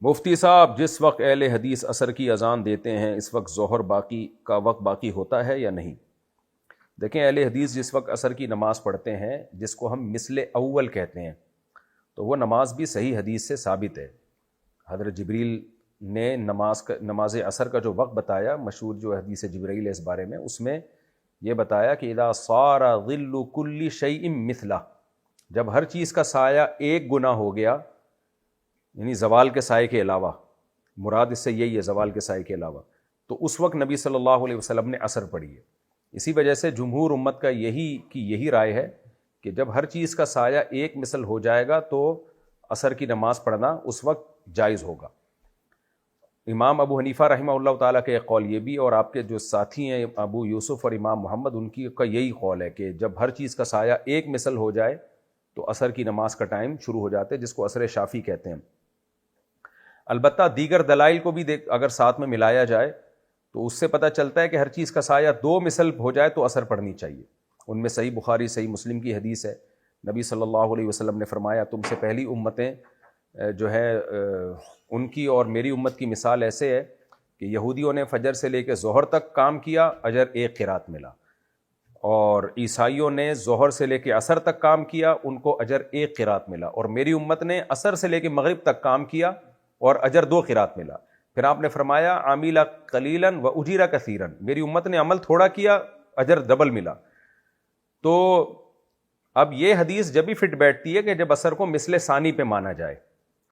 مفتی صاحب، جس وقت اہل حدیث عصر کی اذان دیتے ہیں اس وقت ظہر باقی کا وقت باقی ہوتا ہے یا نہیں؟ دیکھیں، اہل حدیث جس وقت عصر کی نماز پڑھتے ہیں جس کو ہم مثل اول کہتے ہیں، تو وہ نماز بھی صحیح حدیث سے ثابت ہے۔ حضرت جبریل نے نماز عصر کا جو وقت بتایا، مشہور جو حدیث جبریل ہے اس بارے میں، اس میں یہ بتایا کہ اذا صار ظل کل شیء مثلہ، جب ہر چیز کا سایہ ایک گنا ہو گیا، یعنی زوال کے سائے کے علاوہ، مراد اس سے یہی ہے زوال کے سائے کے علاوہ، تو اس وقت نبی صلی اللہ علیہ وسلم نے عصر پڑھی ہے۔ اسی وجہ سے جمہور امت کا یہی رائے ہے کہ جب ہر چیز کا سایہ ایک مثل ہو جائے گا تو عصر کی نماز پڑھنا اس وقت جائز ہوگا۔ امام ابو حنیفہ رحمہ اللہ تعالیٰ کا ایک قول یہ بھی، اور آپ کے جو ساتھی ہیں ابو یوسف اور امام محمد، ان کی کا یہی قول ہے کہ جب ہر چیز کا سایہ ایک مثل ہو جائے تو عصر کی نماز کا ٹائم شروع ہو جاتے ہیں، جس کو عصر شافی کہتے ہیں۔ البتہ دیگر دلائل کو بھی اگر ساتھ میں ملایا جائے تو اس سے پتہ چلتا ہے کہ ہر چیز کا سایہ دو مثل ہو جائے تو عصر پڑھنی چاہیے۔ ان میں صحیح بخاری صحیح مسلم کی حدیث ہے، نبی صلی اللہ علیہ وسلم نے فرمایا تم سے پہلی امتیں جو ہے ان کی اور میری امت کی مثال ایسے ہے کہ یہودیوں نے فجر سے لے کے ظہر تک کام کیا، اجر ایک قرات ملا، اور عیسائیوں نے ظہر سے لے کے عصر تک کام کیا، ان کو اجر ایک قرات ملا، اور میری امت نے عصر سے لے کے مغرب تک کام کیا اور اجر دو قرات ملا۔ پھر آپ نے فرمایا عاملہ قلیلا و اجیرا کثیرا، میری امت نے عمل تھوڑا کیا، اجر ڈبل ملا۔ تو اب یہ حدیث جب بھی فٹ بیٹھتی ہے کہ جب عصر کو مثل ثانی پہ مانا جائے،